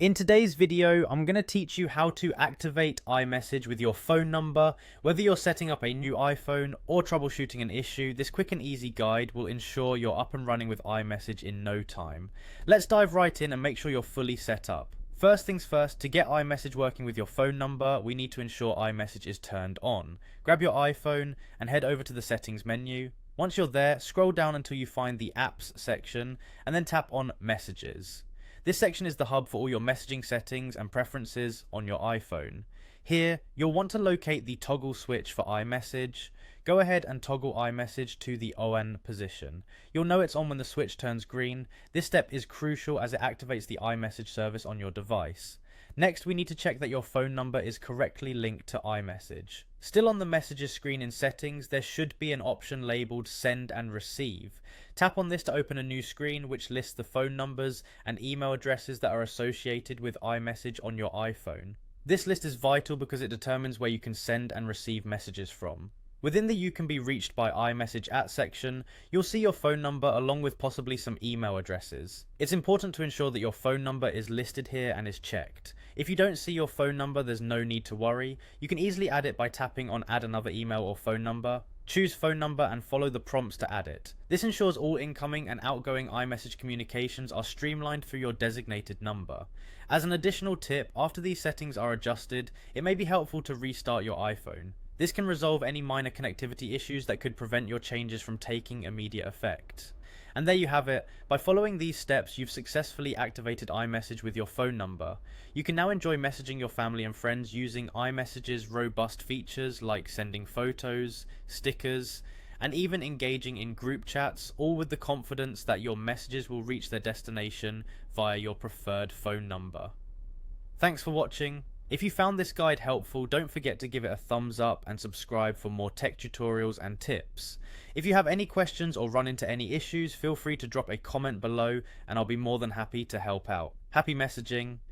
In today's video, I'm going to teach you how to activate iMessage with your phone number. Whether you're setting up a new iPhone or troubleshooting an issue, this quick and easy guide will ensure you're up and running with iMessage in no time. Let's dive right in and make sure you're fully set up. First things first, to get iMessage working with your phone number, we need to ensure iMessage is turned on. Grab your iPhone and head over to the settings menu. Once you're there, scroll down until you find the apps section and then tap on messages. This section is the hub for all your messaging settings and preferences on your iPhone. Here, you'll want to locate the toggle switch for iMessage. Go ahead and toggle iMessage to the on position. You'll know it's on when the switch turns green. This step is crucial as it activates the iMessage service on your device. Next, we need to check that your phone number is correctly linked to iMessage. Still on the messages screen in settings, there should be an option labelled send and receive. Tap on this to open a new screen which lists the phone numbers and email addresses that are associated with iMessage on your iPhone. This list is vital because it determines where you can send and receive messages from. Within the "You can be reached by iMessage at" section, you'll see your phone number along with possibly some email addresses. It's important to ensure that your phone number is listed here and is checked. If you don't see your phone number, there's no need to worry. You can easily add it by tapping on add another email or phone number. Choose phone number and follow the prompts to add it. This ensures all incoming and outgoing iMessage communications are streamlined through your designated number. As an additional tip, after these settings are adjusted, it may be helpful to restart your iPhone. This can resolve any minor connectivity issues that could prevent your changes from taking immediate effect. And there you have it. By following these steps, you've successfully activated iMessage with your phone number. You can now enjoy messaging your family and friends using iMessage's robust features like sending photos, stickers, and even engaging in group chats, all with the confidence that your messages will reach their destination via your preferred phone number. Thanks for watching. If you found this guide helpful, don't forget to give it a thumbs up and subscribe for more tech tutorials and tips. If you have any questions or run into any issues, feel free to drop a comment below and I'll be more than happy to help out. Happy messaging!